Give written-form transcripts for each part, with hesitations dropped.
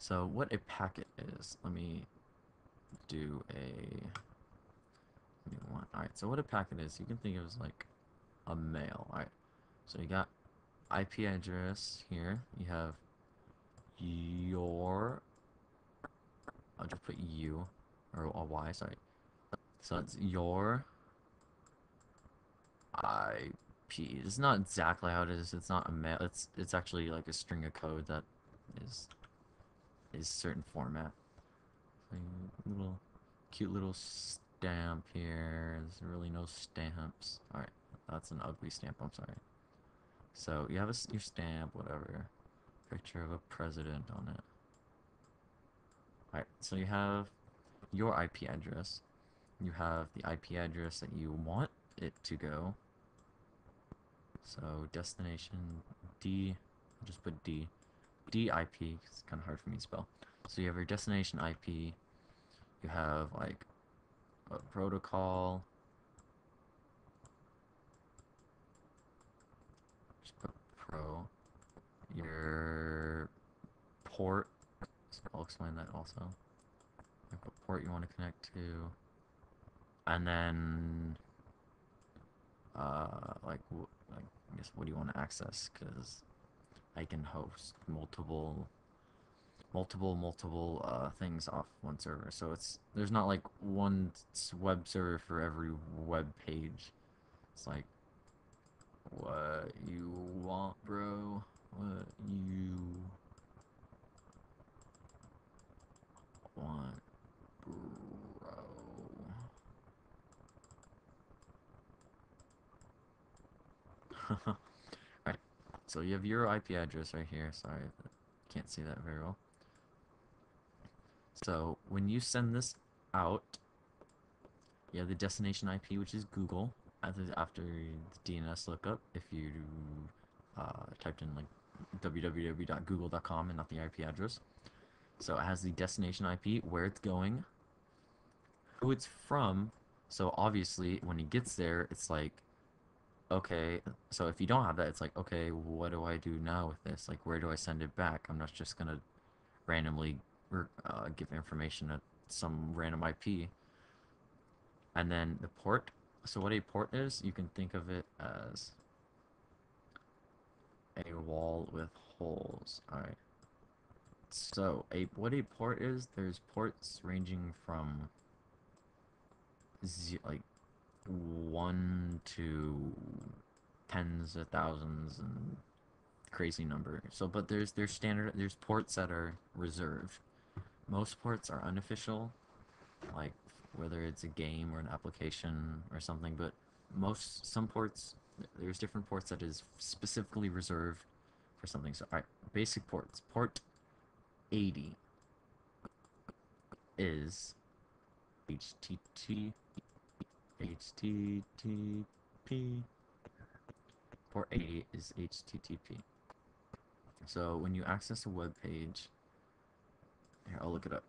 So what a packet is, let me do a new one. Alright, so what a packet is, you can think of it as like a mail. Alright, so you got IP address here, you have your, I'll just put U, or a Y, sorry. So it's your IP. It's not exactly how it is, it's not a mail, it's actually like a string of code that is certain format. So little cute little stamp here. There's really no stamps. Alright, that's an ugly stamp, I'm sorry. So you have your stamp, whatever. Picture of a president on it. Alright, so you have your IP address. You have the IP address that you want it to go. So destination D, I'll just put D. DIP, it's kind of hard for me to spell. So you have your destination IP. You have like a protocol. Just put pro. Your port. So I'll explain that also. Like what port you want to connect to, and then like I guess what do you want to access? Because I can host multiple things off one server. So there's not like one web server for every web page. It's like what you want, bro. What you want, bro. Right. So you have your IP address right here. Sorry, can't see that very well. So when you send this out, you have the destination IP, which is Google. After the DNS lookup, if you typed in like www.google.com and not the IP address. So it has the destination IP, where it's going, who it's from. So obviously, when he gets there, it's like, okay. So if you don't have that, it's like, okay, what do I do now with this? Like, where do I send it back? I'm not just gonna randomly give information to some random IP. And then the port. So what a port is, you can think of it as a wall with holes. All right. So what a port is, there's ports ranging from like 1 to tens of thousands and crazy number. So but there's ports that are reserved. Most ports are unofficial, like whether it's a game or an application or something, but some ports, there's different ports that is specifically reserved for something. So alright, basic ports. Port 80 is HTTP. HTTP. Port 80 is HTTP. So when you access a web page, here I'll look it up.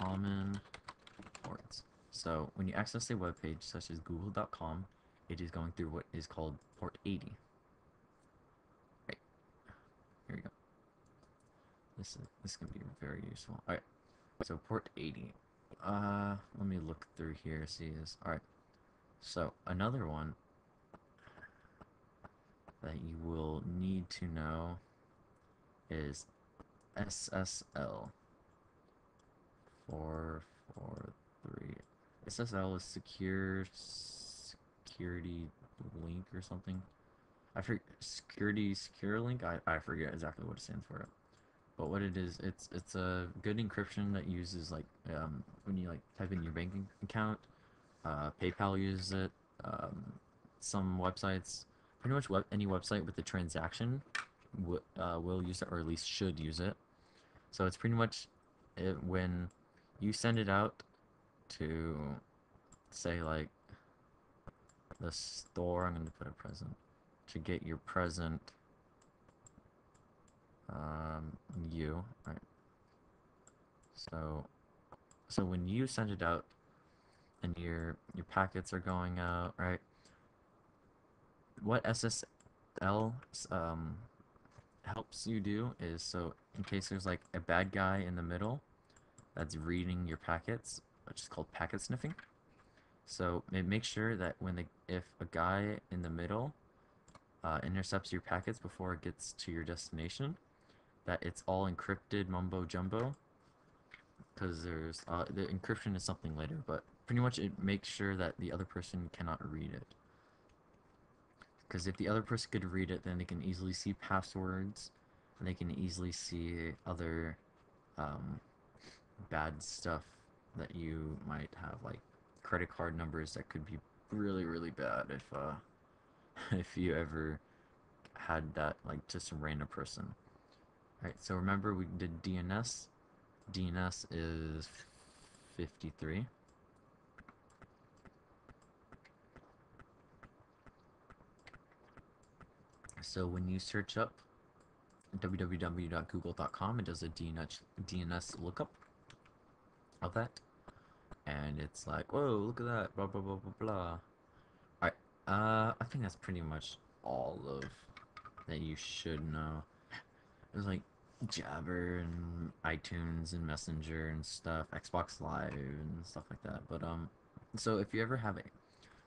Common ports. So when you access a web page such as google.com, it is going through what is called port 80. Right, here we go. This can be very useful. Alright, so port 80. Let me look through here, see this. Alright, so another one that you will need to know is SSL 443. SSL is security link or something. I forget, secure link. I forget exactly what it stands for. But what it is, it's a good encryption that uses like when you like type in your banking account. PayPal uses it. Some websites, pretty much any website with a transaction will use it, or at least should use it. So it's pretty much when you send it out to, say, like the store. I'm gonna put a present to get your present. You right. So when you send it out and your packets are going out, right? What SSL helps you do is, so in case there's like a bad guy in the middle that's reading your packets, which is called packet sniffing. So it makes sure that if a guy in the middle intercepts your packets before it gets to your destination, that it's all encrypted mumbo jumbo, because there's the encryption is something later, but pretty much it makes sure that the other person cannot read it. Because if the other person could read it, then they can easily see passwords, and they can easily see other um, bad stuff that you might have, like credit card numbers that could be really, really bad if if you ever had that like to some random person. Right, so remember we did DNS. DNS is 53. So when you search up www.google.com, it does a DNS lookup of that. And it's like, whoa, look at that, blah, blah, blah, blah, blah. Alright, I think that's pretty much all of that you should know. There's like Jabber and iTunes and Messenger and stuff, Xbox Live and stuff like that. But so if you ever have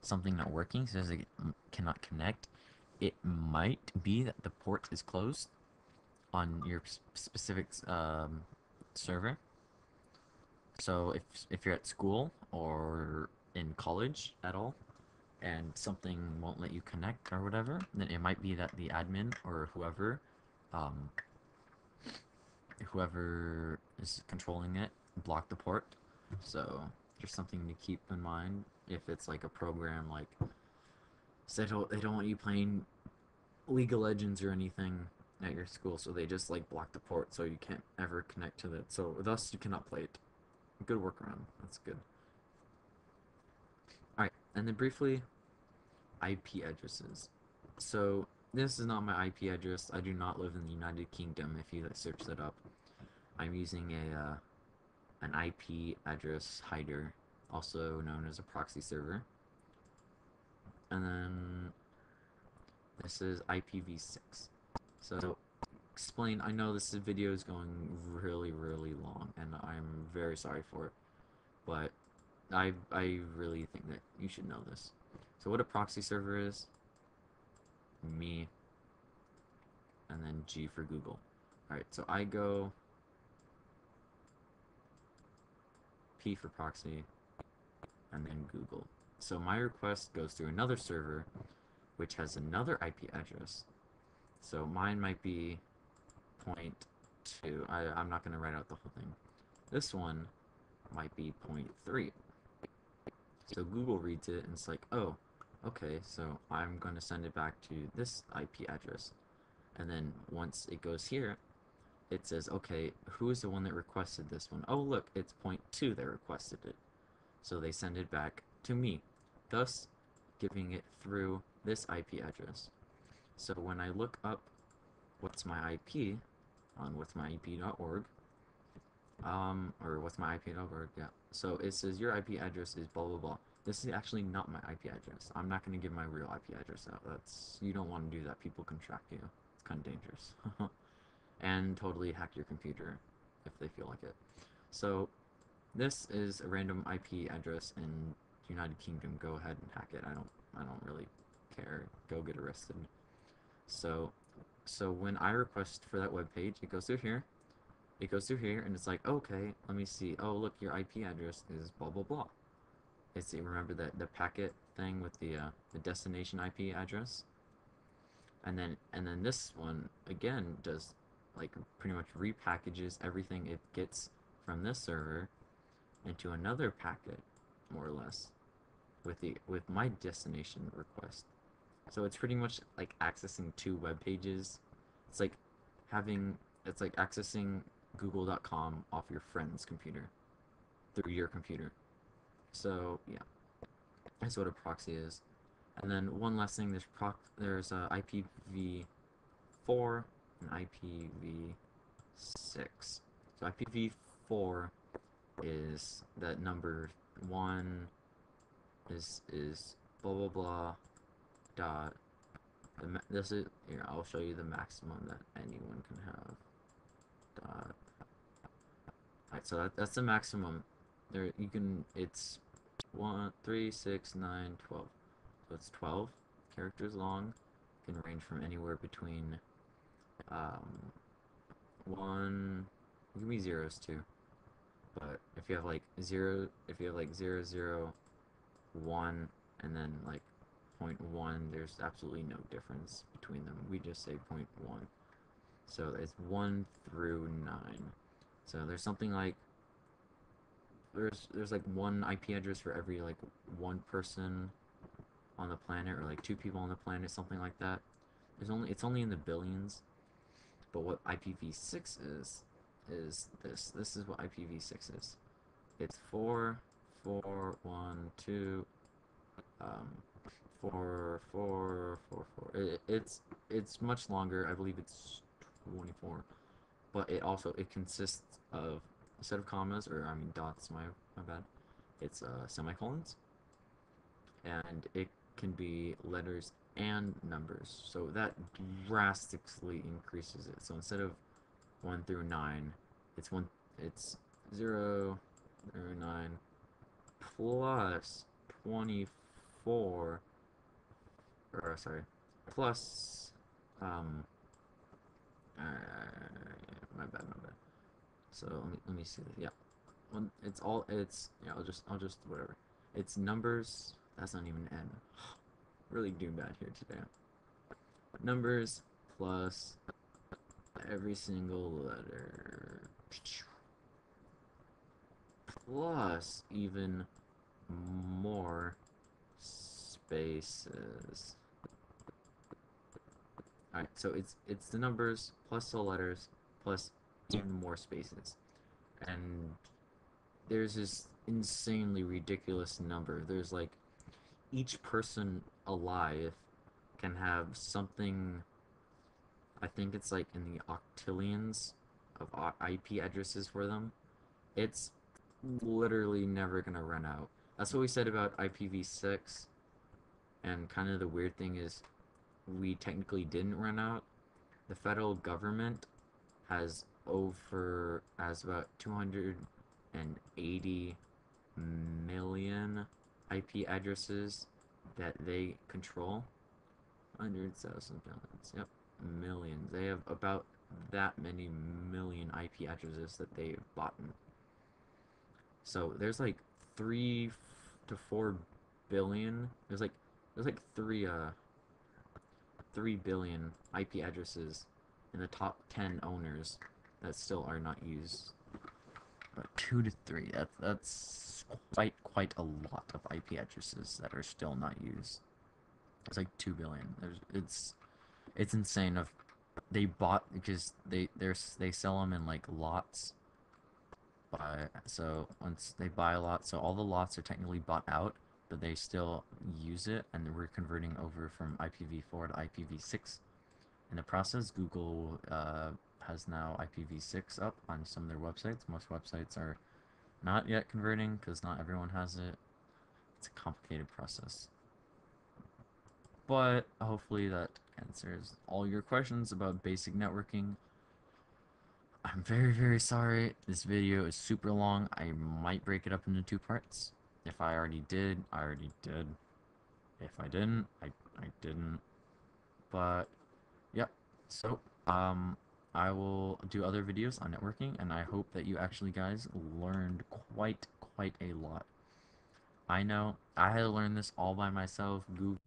something not working, says it cannot connect, it might be that the port is closed on your specific server. So if you're at school or in college at all, and something won't let you connect or whatever, then it might be that the admin or um, whoever is controlling it blocked the port. So there's something to keep in mind if it's like a program like, so they don't want you playing League of Legends or anything at your school, so they just like block the port so you can't ever connect to it. So thus you cannot play it. Good workaround. That's good. All right, and then briefly, IP addresses. So this is not my IP address. I do not live in the United Kingdom. If you search that up, I'm using an IP address hider, also known as a proxy server. And then this is IPv6. So explain. I know this video is going really, really long, and I'm very sorry for it, but I really think that you should know this. So what a proxy server is, me, and then G for Google. Alright, so I go P for proxy, and then Google. So my request goes through another server, which has another IP address. So mine might be point 2. I'm not going to write out the whole thing. This one might be point 3. So Google reads it and it's like, oh, okay, so I'm going to send it back to this IP address. And then once it goes here, it says, okay, who is the one that requested this one? Oh, look, it's point 2 that requested it. So they send it back to me, thus giving it through this IP address. So when I look up what's my IP on what'smyip.org, or what'smyip.org, yeah. So it says your IP address is blah blah blah. This is actually not my IP address. I'm not going to give my real IP address out. You don't want to do that. People can track you. It's kind of dangerous. And totally hack your computer if they feel like it. So this is a random IP address in United Kingdom. Go ahead and hack it. I don't really care. Go get arrested. So when I request for that web page, it goes through here. It goes through here, and it's like, okay, let me see. Oh, look, your IP address is blah blah blah. Remember the packet thing with the destination IP address, and then this one again does like pretty much repackages everything it gets from this server into another packet, more or less, with my destination request. So it's pretty much like accessing two web pages. It's like it's like accessing google.com off your friend's computer through your computer. So yeah, that's what a proxy is. And then one last thing, there's IPv4 and IPv6. So IPv4 is that number 1 is blah blah blah dot This is here. I'll show you the maximum that anyone can have. Dot. Alright, so that's the maximum. There you can. It's 1, 3, 6, 9, 12. So it's 12 characters long. Can range from anywhere between um, one. It can be zeros too. But if you have like zero, if you have like 0, 0, 1, and then like 0.1, there's absolutely no difference between them. We just say 0.1. So it's 1 through 9. So there's something like there's like one IP address for every like one person on the planet, or like two people on the planet, something like that. It's only in the billions. But what IPv6 is this. This is what IPv6 is. It's 4, 4, 1, 2, um, 4, 4, 4, 4. It's much longer. I believe it's 24. But it consists of a set of commas, or I mean dots. My bad. It's semicolons, and it can be letters and numbers. So that drastically increases it. So instead of 1 through 9, it's one. It's 0 through 9 plus 24, or sorry, plus um uh, my bad. So let me see. Yeah, I'll just whatever. It's numbers. That's not even n. Really doing bad here today. Numbers plus every single letter plus even more spaces. Alright, so it's the numbers plus the letters plus even more spaces. And there's this insanely ridiculous number. There's like each person alive can have something. I think it's like in the octillions of IP addresses for them. It's literally never gonna run out. That's what we said about IPv6. And kind of the weird thing is, we technically didn't run out. The federal government has about 280 million IP addresses that they control. Hundreds, thousands, billions. Yep, millions. They have about that many million IP addresses that they've bought. So there's like 3 to 4 billion. There's like 3 billion IP addresses in the top 10 owners that still are not used. But 2 to 3. That's quite a lot of IP addresses that are still not used. It's like 2 billion. It's insane. Of they bought because they sell them in like lots. So once they buy a lot, so all the lots are technically bought out, but they still use it, and we're converting over from IPv4 to IPv6. In the process, Google has now IPv6 up on some of their websites. Most websites are not yet converting because not everyone has it. It's a complicated process. But hopefully that answers all your questions about basic networking. I'm very sorry. This video is super long. I might break it up into 2 parts. If I already did, I already did. If I didn't, I didn't. But yep. So I will do other videos on networking, and I hope that you actually guys learned quite a lot. I know I had to learn this all by myself. Google